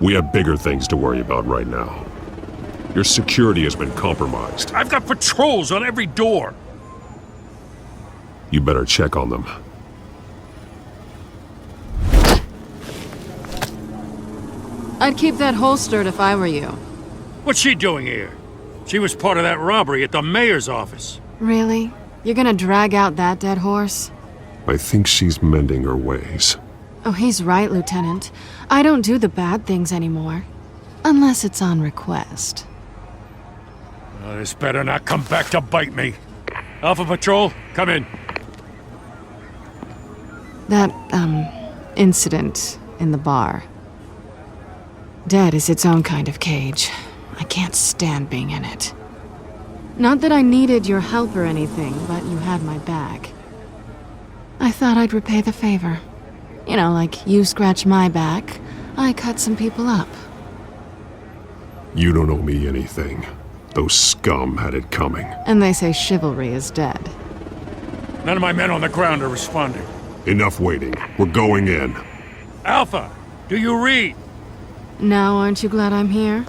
We have bigger things to worry about right now. Your security has been compromised. I've got patrols on every door. You better check on them. I'd keep that holstered if I were you. What's she doing here? She was part of that robbery at the mayor's office. Really? You're gonna drag out that dead horse? I think she's mending her ways. Oh, he's right, Lieutenant. I don't do the bad things anymore. Unless it's on request. This better not come back to bite me. Alpha Patrol, come in. That, incident in the bar. Dead is its own kind of cage. I can't stand being in it. Not that I needed your help or anything, but you had my back. I thought I'd repay the favor. You know, like you scratch my back, I cut some people up. You don't owe me anything. Those scum had it coming. And they say chivalry is dead. None of my men on the ground are responding. Enough waiting. We're going in. Alpha, do you read? Now aren't you glad I'm here?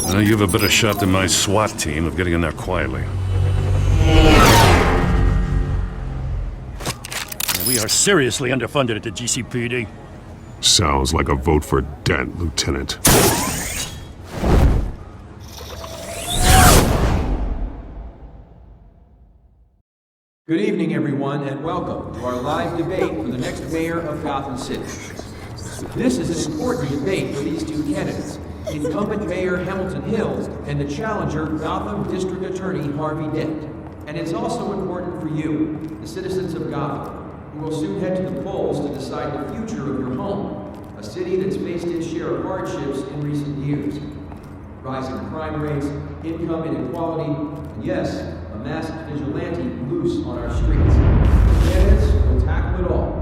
You have a better shot than my SWAT team of getting in there quietly. We are seriously underfunded at the GCPD. Sounds like a vote for Dent, Lieutenant. Good evening, everyone, and welcome to our live debate for the next mayor of Gotham City. This is an important debate for these two candidates, incumbent Mayor Hamilton Hill and the challenger Gotham District Attorney Harvey Dent. And it's also important for you, the citizens of Gotham, who will soon head to the polls to decide the future of your home, a city that's faced its share of hardships in recent years. Rising crime rates, income inequality, and yes, a masked vigilante loose on our streets. Candidates will tackle it all.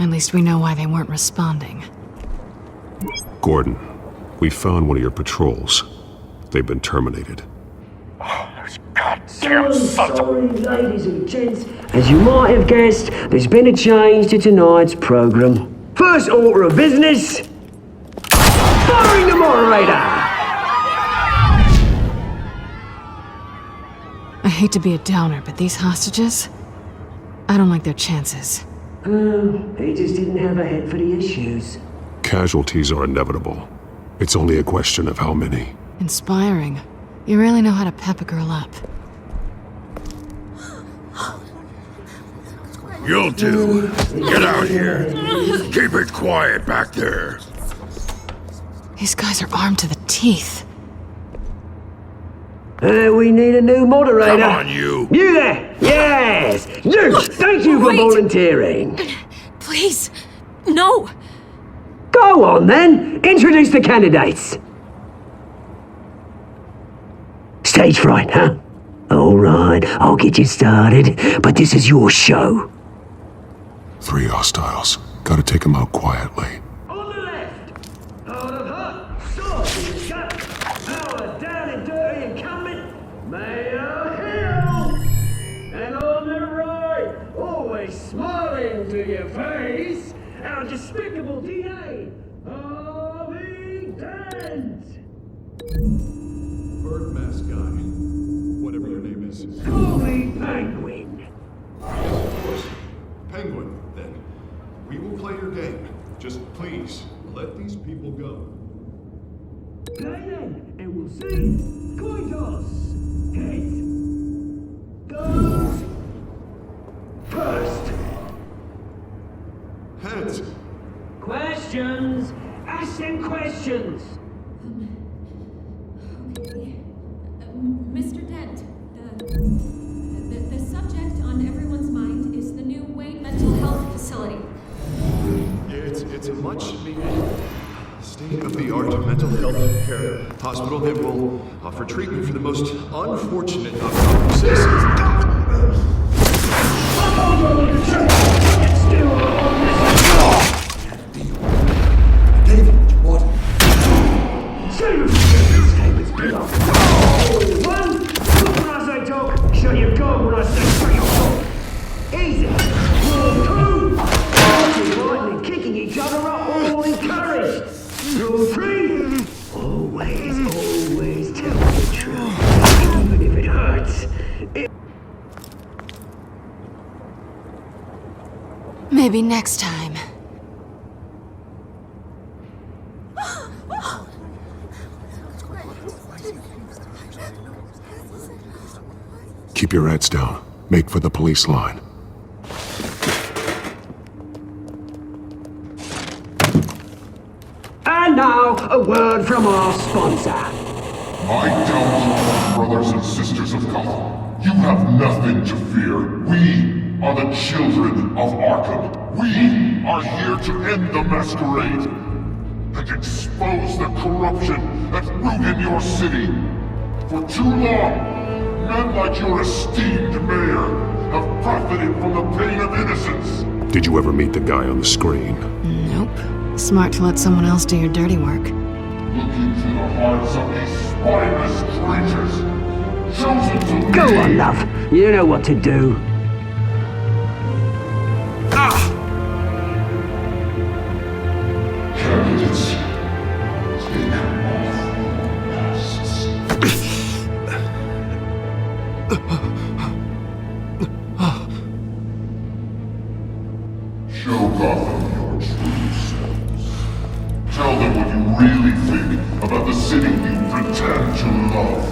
At least we know why they weren't responding. Gordon, we found one of your patrols. They've been terminated. So sorry, ladies and gents. As you might have guessed, there's been a change to tonight's program. First order of business, firing the moderator! I hate to be a downer, but these hostages, I don't like their chances. He just didn't have a head for the issues. Casualties are inevitable. It's only a question of how many. Inspiring. You really know how to pep a girl up. You'll do. Get out here. Keep it quiet back there. These guys are armed to the teeth. We need a new moderator. Come on, you. You there! Yes! You! Thank you for volunteering. Please, no. Go on then. Introduce the candidates. Stage fright, huh? All right, I'll get you started, but this is your show. 3 hostiles. Gotta take them out quietly. On the left, out of hut, sword in the gut, power down and dirty incumbent, Mayor Hill! And on the right, always smiling to your face, our despicable DA, Harvey Dent! Bird mask guy. Whatever your name is. Call me Penguin. Penguin, then. We will play your game. Just please, let these people go. Play then, and we'll see. Coin toss. Heads. Goes. First. Heads. Questions. Ask them questions. Mr. Dent, the subject on everyone's mind is the new Wayne Mental Health Facility. It's a much needed state-of-the-art mental health care hospital that will offer treatment for the most unfortunate of our citizens. David, what? One, look when I say talk, shut your gun when I say shut your talk. Easy. Rule 2, punching, biting and kicking each other are all encouraged. Rule 3, always tell the truth, even if it hurts. Maybe next time. Keep your heads down. Make for the police line. And now, a word from our sponsor. My Telltale brothers and sisters of Gotham, you have nothing to fear. We are the children of Arkham. We are here to end the masquerade and expose the corruption that rooted your city. For too long, men like your esteemed mayor have profited from the pain of innocence. Did you ever meet the guy on the screen? Nope. Smart to let someone else do your dirty work. Look into the hearts of these spineless creatures, chosen to Go lead. on, love. You know what to do. Candidates, take off masks. Show Gotham your true selves. Tell them what you really think about the city you pretend to love.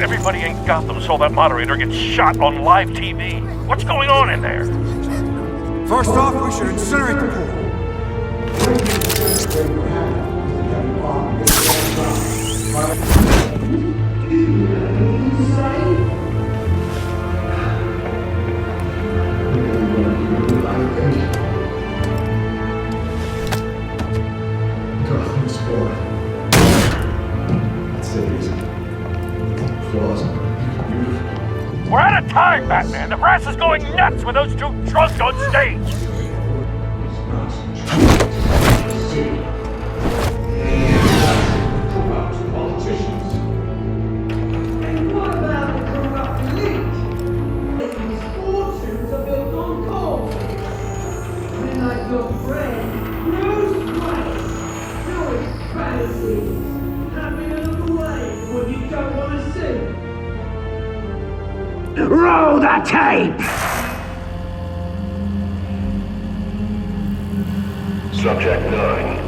Everybody in Gotham saw that moderator get shot on live TV. What's going on in there? First off, we should incinerate the pool. Gotham's for. Let's say easy. Flaws. We're out of time, Batman. The brass is going nuts with those two drunks on stage. And what about the corrupt elite? These fortunes are built on gold. And like your friend, Bruce Wayne, doing fantasies, happy to look away from what you don't want to see. Roll the tape! Subject 9.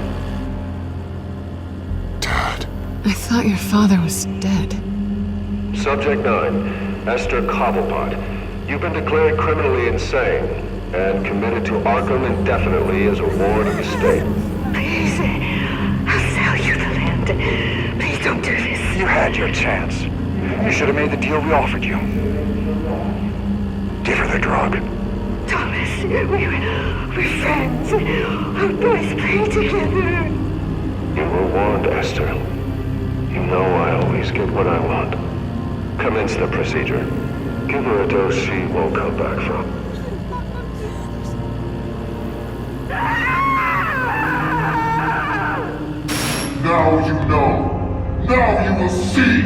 I thought your father was dead. Subject 9, Esther Cobblepot. You've been declared criminally insane and committed to Arkham indefinitely as a ward of the state. Please, I'll sell you the land. Please don't do this. You had your chance. You should have made the deal we offered you. Give her the drug. Thomas, we're friends. Our boys play together. You were warned, Esther. You know I always get what I want. Commence the procedure. Give her a dose she won't come back from. Now you know. Now you will see.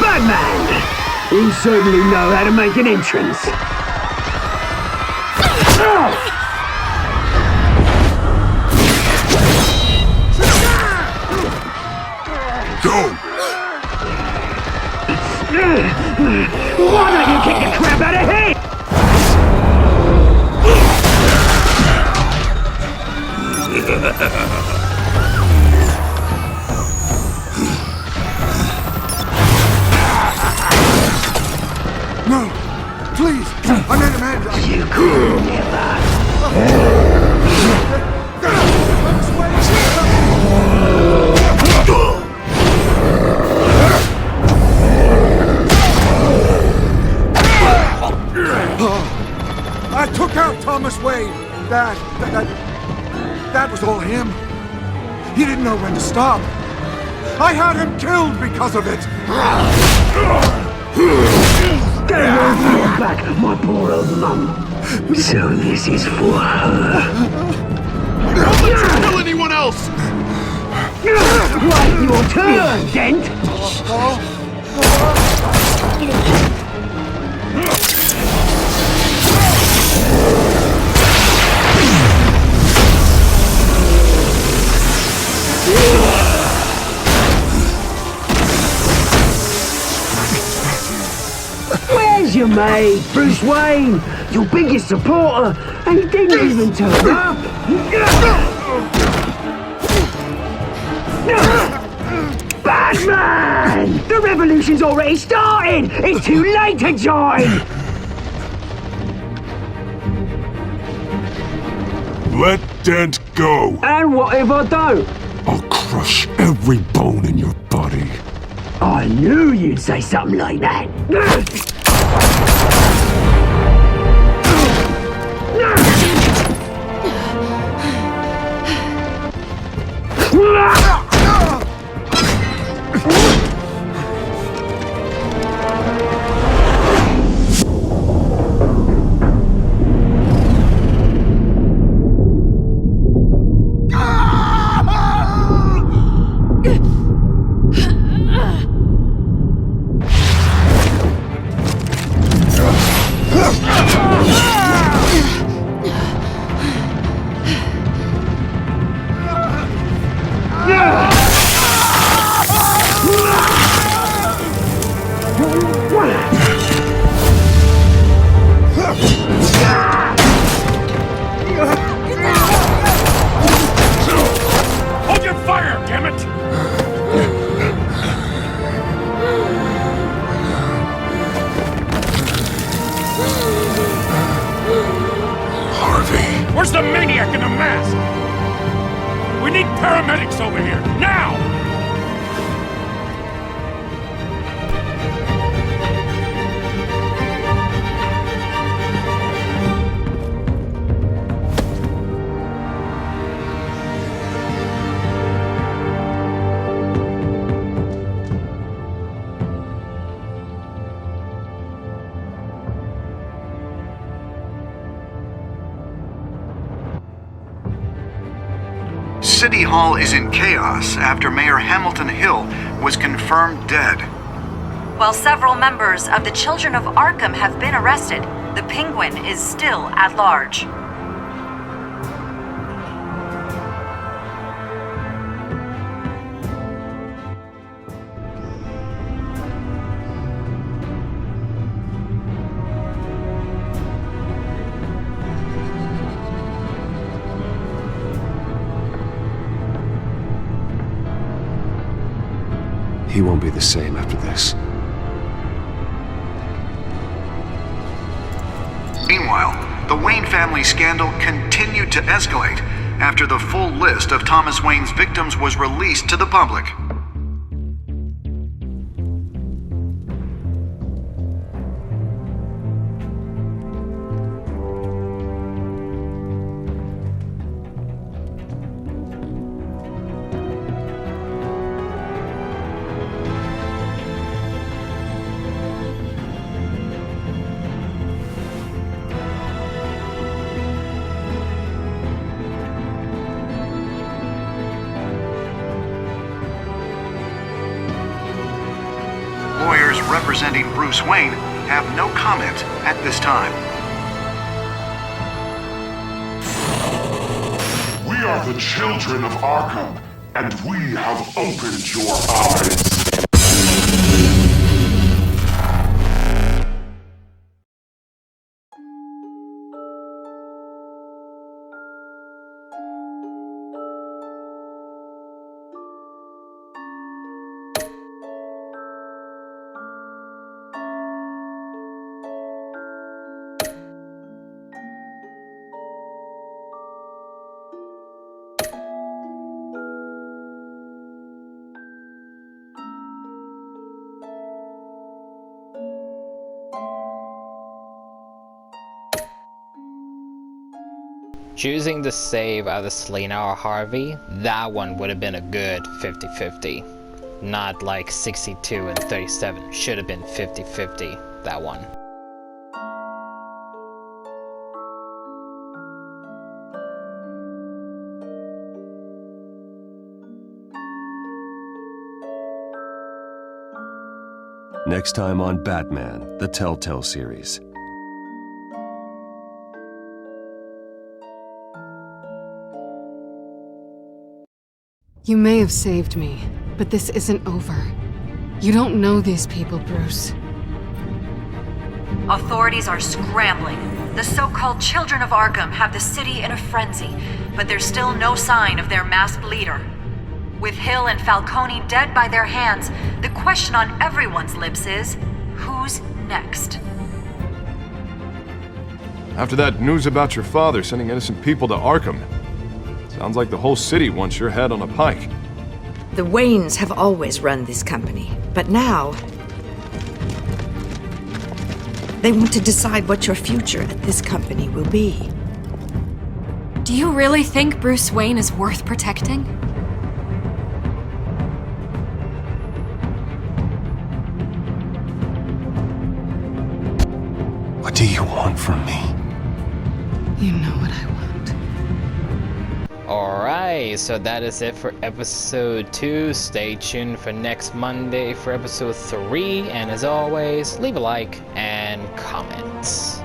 Batman! You certainly know how to make an entrance. Go! Why don't you kick the crap out of him? No! Please! I made a man! You could never. I took out Thomas Wayne. That was all him. He didn't know when to stop. I had him killed because of it. Get away from your back, my poor old mum. So this is for her. Don't let you kill anyone else! Right, your turn, Dent. Where's your mate, Bruce Wayne? Your biggest supporter, and he didn't even turn up. Batman! The revolution's already started! It's too late to join! Let Dent go! And what if I don't? I'll crush every bone in your body. I knew you'd say something like that. Hold your fire, damn it! Harvey. Where's the maniac in the mask? We need paramedics over here, now! City Hall is in chaos after Mayor Hamilton Hill was confirmed dead. While several members of the Children of Arkham have been arrested, the Penguin is still at large. He won't be the same after this. Meanwhile, the Wayne family scandal continued to escalate after the full list of Thomas Wayne's victims was released to the public. Bruce Wayne have no comment at this time. We are the children of Arkham, and we have opened your eyes. Choosing to save either Selena or Harvey, that one would have been a good 50-50. Not like 62 and 37. Should have been 50-50, that one. Next time on Batman, the Telltale series. You may have saved me, but this isn't over. You don't know these people, Bruce. Authorities are scrambling. The so-called Children of Arkham have the city in a frenzy, but there's still no sign of their masked leader. With Hill and Falcone dead by their hands, the question on everyone's lips is, who's next? After that news about your father sending innocent people to Arkham, sounds like the whole city wants your head on a pike. The Waynes have always run this company, but now they want to decide what your future at this company will be. Do you really think Bruce Wayne is worth protecting? What do you want from me? You know what I want. Alright, so that is it for episode 2. Stay tuned for next Monday for episode 3. And as always, leave a like and comments.